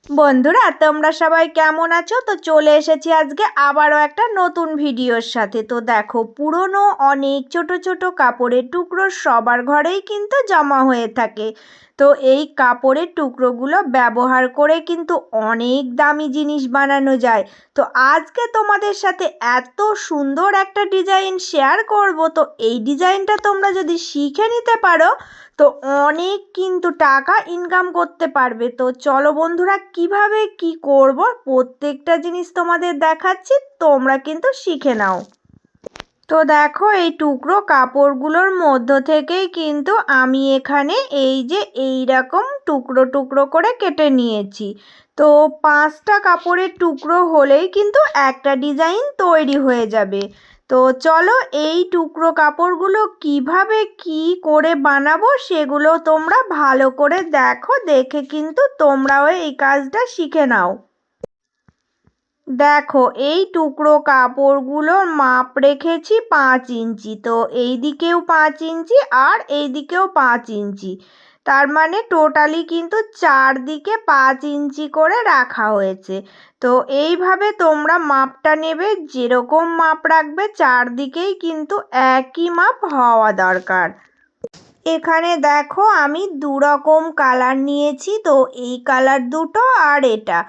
বন্ধুরা তোমরা সবাই কেমন আছো? তো চলে এসেছি আজকে আবারও একটা নতুন ভিডিওর সাথে। তো দেখো, পুরনো অনেক ছোট ছোট কাপড়ের টুকরো সবার ঘরেই কিন্তু জমা হয়ে থাকে। তো এই কাপড়ের টুকরোগুলো ব্যবহার করে কিন্তু অনেক দামি জিনিস বানানো যায়। তো আজকে তোমাদের সাথে এত সুন্দর একটা ডিজাইন শেয়ার করব। তো এই ডিজাইনটা তোমরা যদি শিখে নিতে পারো তো অনেক কিন্তু টাকা ইনকাম করতে পারবে। তো চলো বন্ধুরা, কিভাবে কি করব প্রত্যেকটা জিনিস তোমাদের দেখাচ্ছি, তোমরা কিন্তু শিখে নাও। তো দেখো, এই টুকরো কাপড়গুলোর মধ্য থেকেই কিন্তু আমি এখানে এই যে এই রকম টুকরো টুকরো করে কেটে নিয়েছি। তো 5টা কাপড়ের টুকরো হলেই কিন্তু একটা ডিজাইন তৈরি হয়ে যাবে। তো চলো, এই টুকরো কাপড়গুলো কিভাবে কি করে বানাবো সেগুলো তোমরা ভালো করে দেখো, দেখে কিন্তু তোমরাও এই কাজটা শিখে নাও। দেখো, এই টুকরো কাপড়গুলোর মাপ রেখেছি 5 ইঞ্চি। তো এই দিকেও 5 ইঞ্চি আর এই দিকেও 5 ইঞ্চি, তার মানে টোটালি কিন্তু চারদিকে 5 ইঞ্চি করে রাখা হয়েছে। তো এইভাবে তোমরা মাপটা নেবে, যেরকম মাপ রাখবে চারদিকেই কিন্তু একই মাপ হওয়া দরকার। এখানে দেখো, আমি দু রকম কালার নিয়েছি। তো এই কালার দুটো আর এটা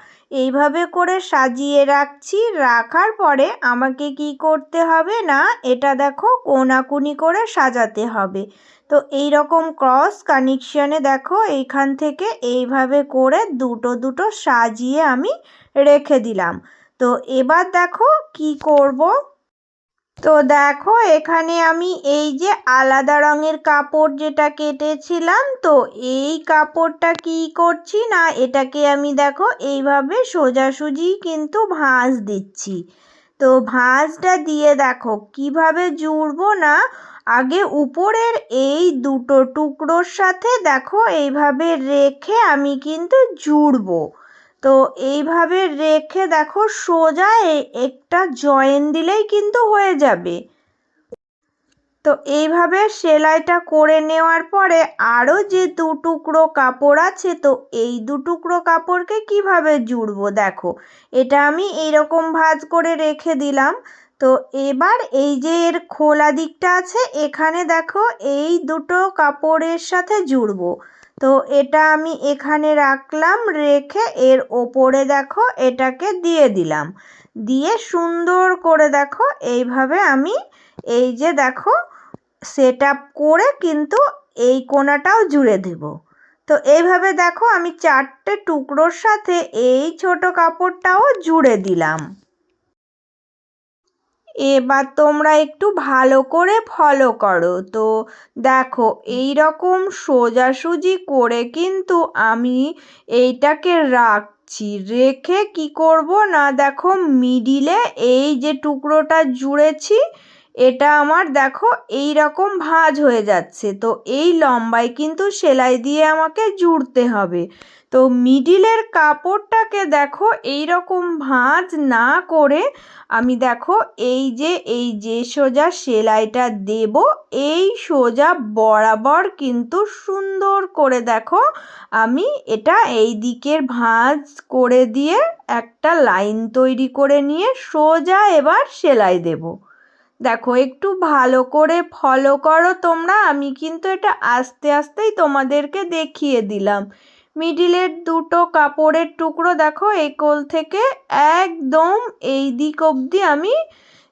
এইভাবে করে সাজিয়ে রাখছি। রাখার পরে আমাকে কি করতে হবে না, এটা দেখো কোনাকুনি করে সাজাতে হবে। তো এই রকম ক্রস কানেকশনে দেখো এইখান থেকে এইভাবে করে দুটো দুটো সাজিয়ে আমি রেখে দিলাম। তো এবার দেখো কি করব। তো দেখো, এখানে আমি এই যে আলাদা রঙের কাপড় যেটা কেটেছিলাম, তো এই কাপড়টা কি করছি না, এটাকে আমি দেখো এইভাবে সোজাসুজি কিন্তু ভাঁজ দিচ্ছি। তো ভাঁজটা দিয়ে দেখো কিভাবে জুড়বো না, আগে উপরের এই দুটো টুকরোর সাথে দেখো এইভাবে রেখে আমি কিন্তু জুড়বো। তো এইভাবে রেখে দেখো সোজা একটা জয়েন দিলেই কিন্তু হয়ে যাবে। তো এইভাবে সেলাইটা করে নেওয়ার পরে আরও যে দু টুকরো কাপড় আছে, তো এই দু টুকরো কাপড়কে কিভাবে জুড়বো দেখো, এটা আমি এইরকম ভাঁজ করে রেখে দিলাম। তো এবার এই যে এর খোলা দিকটা আছে, এখানে দেখো এই দুটো কাপড়ের সাথে জুড়বো। তো এটা আমি এখানে রাখলাম, রেখে এর ওপরে দেখো এটাকে দিয়ে দিলাম। দিয়ে সুন্দর করে দেখো এইভাবে আমি এই যে দেখো সেট আপ করে কিন্তু এই কোণাটাও জুড়ে দেব। তো এইভাবে দেখো আমি চারটে টুকরোর সাথে এই ছোট কাপড়টাও জুড়ে দিলাম। এবার তোমরা একটু ভালো করে ফলো করো। তো দেখো, এই রকম সোজাসুজি করে কিন্তু আমি এইটাকে রাখছি। রেখে কি করব না, দেখো মিডিলে এই যে টুকরোটা জুড়েছি, এটা আমার দেখো এই রকম ভাঁজ হয়ে যাচ্ছে। তো এই লম্বায় কিন্তু সেলাই দিয়ে আমাকে জুড়তে হবে। তো মিডিলের কাপড়টাকে দেখো এই রকম ভাঁজ না করে আমি দেখো এই যে সোজা সেলাইটা দেব, এই সোজা বরাবর কিন্তু সুন্দর করে দেখো আমি এটা এই দিকের ভাঁজ করে দিয়ে একটা লাইন তৈরি করে নিয়ে সোজা এবার সেলাই দেব। দেখো একটু ভালো করে ফলো করো তোমরা, আমি কিন্তু এটা আস্তে আস্তেই তোমাদেরকে দেখিয়ে দিলাম। মিডিলের দুটো কাপড়ের টুকরো দেখো এই কোল থেকে একদম এই দিক অবধি আমি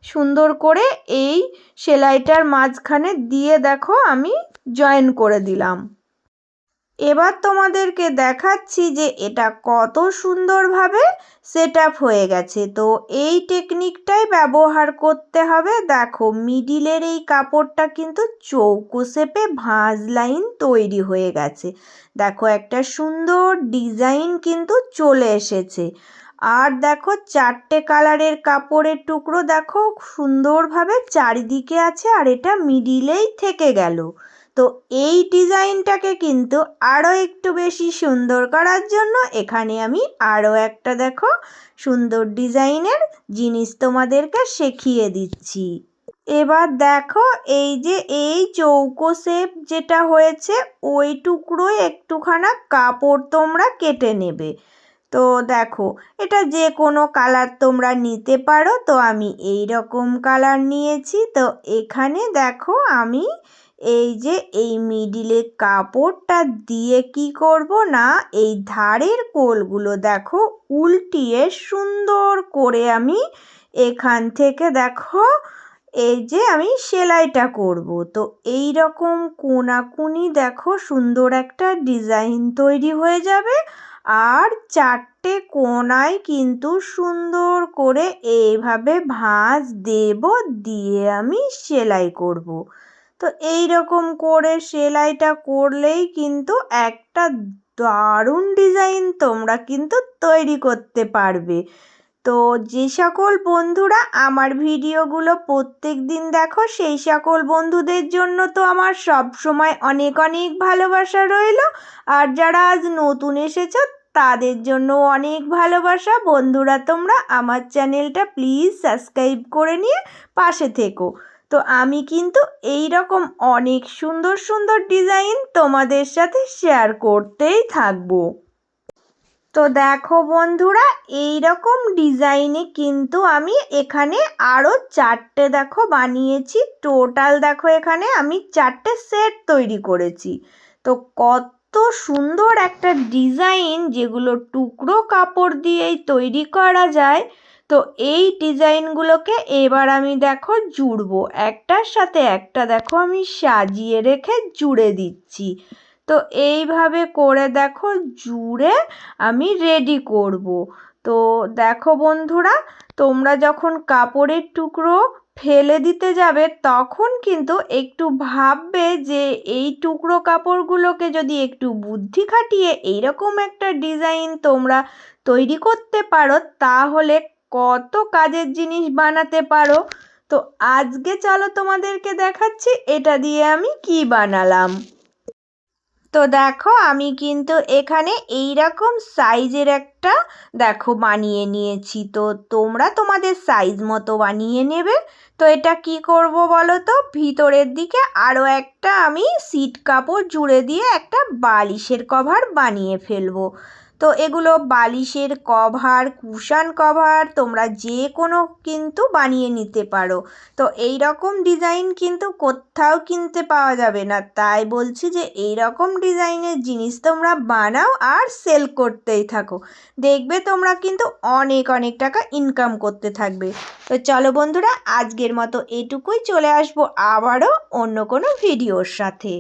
সুন্দর করে এই সেলাইটার মাঝখানে দিয়ে দেখো আমি জয়েন করে দিলাম। এবার তোমাদেরকে দেখাচ্ছি যে এটা কত সুন্দরভাবে সেট আপ হয়ে গেছে। তো এই টেকনিকটাই ব্যবহার করতে হবে। দেখো মিডিলের এই কাপড়টা কিন্তু চৌকো শেপে ভাঁজ লাইন তৈরি হয়ে গেছে। দেখো একটা সুন্দর ডিজাইন কিন্তু চলে এসেছে। আর দেখো চারটে কালারের কাপড়ের টুকরো দেখো সুন্দরভাবে চারিদিকে আছে, আর এটা মিডিলেই থেকে গেল। তো এই ডিজাইনটাকে কিন্তু আরও একটু বেশি সুন্দর করার জন্য এখানে আমি আরও একটা দেখো সুন্দর ডিজাইনের জিনিস তোমাদেরকে শিখিয়ে দিচ্ছি। এবার দেখো এই যে এই চৌকো শেপ যেটা হয়েছে, ওই টুকরোয় একটুখানা কাপড় তোমরা কেটে নেবে। তো দেখো এটা যে কোনো কালার তোমরা নিতে পারো। তো আমি এই রকম কালার নিয়েছি। তো এখানে দেখো আমি এই যে এই মিডিলে কাপড়টা দিয়ে কি করব না, এই ধারের কোলগুলো দেখো উল্টিয়ে সুন্দর করে আমি এখান থেকে দেখো এই যে আমি সেলাইটা করব। তো এই রকম কোনাকুনি দেখো সুন্দর একটা ডিজাইন তৈরি হয়ে যাবে। আর চারটে কোনায় কিন্তু সুন্দর করে এইভাবে ভাঁজ দেব, দিয়ে আমি সেলাই করব। তো এই রকম করে সেলাইটা করলেই কিন্তু একটা দারুণ ডিজাইন তোমরা কিন্তু তৈরি করতে পারবে। তো যে সকল বন্ধুরা আমার ভিডিওগুলো প্রত্যেক দিন দেখো সেই সকল বন্ধুদের জন্য তো আমার সব সময় অনেক অনেক ভালোবাসা রইল। আর যারা আজ নতুন এসেছো তাদের জন্য অনেক ভালোবাসা। বন্ধুরা তোমরা আমার চ্যানেলটা প্লিজ সাবস্ক্রাইব করে নিয়ে পাশে থেকো। তো আমি কিন্তু এই রকম অনেক সুন্দর সুন্দর ডিজাইন তোমাদের সাথে শেয়ার করতেই থাকবো। তো দেখো বন্ধুরা এই রকম ডিজাইনে কিন্তু আমি এখানে আরও চারটে দেখো বানিয়েছি। টোটাল দেখো এখানে আমি চারটে সেট তৈরি করেছি। তো কত সুন্দর একটা ডিজাইন, যেগুলো টুকরো কাপড় দিয়েই তৈরি করা যায়। তো এই ডিজাইনগুলোকে এবার আমি দেখো জুড়বো, একটার সাথে একটা দেখো আমি সাজিয়ে রেখে জুড়ে দিচ্ছি। তো এইভাবে করে দেখো জুড়ে আমি রেডি করব। তো দেখো বন্ধুরা তোমরা যখন কাপড়ের টুকরো ফেলে দিতে যাবে তখন কিন্তু একটু ভাববে যে এই টুকরো কাপড়গুলোকে যদি একটু বুদ্ধি খাটিয়ে এইরকম একটা ডিজাইন তোমরা তৈরি করতে পারো তাহলে কত কাজের জিনিস বানাতে পারো। তো আজকে চলো তোমাদেরকে দেখাচ্ছি এটা দিয়ে আমি কি বানালাম। তো দেখো আমি কিন্তু এখানে এই রকম সাইজের একটা দেখো বানিয়ে নিয়েছি। তো তোমরা তোমাদের সাইজ মতো বানিয়ে নেবে। তো এটা কি করব বলো তো, ভিতরের দিকে আরও একটা আমি সিট কাপড় জুড়ে দিয়ে একটা বালিশের কভার বানিয়ে ফেলবো। তো এগুলো বালিশের কভার, কুশন কভার তোমরা যে কোনো কিন্তু বানিয়ে নিতে পারো। তো এই রকম ডিজাইন কিন্তু কোথাও কিনতে পাওয়া যাবে না, তাই বলছি যে এই রকম ডিজাইনের জিনিস তোমরা বানাও আর সেল করতেই থাকো, দেখবে তোমরা কিন্তু অনেক অনেক টাকা ইনকাম করতে থাকবে। তো চলো বন্ধুরা আজকের মতো এটুকুই, চলে আসবো আবারও অন্য কোনো ভিডিওর সাথে।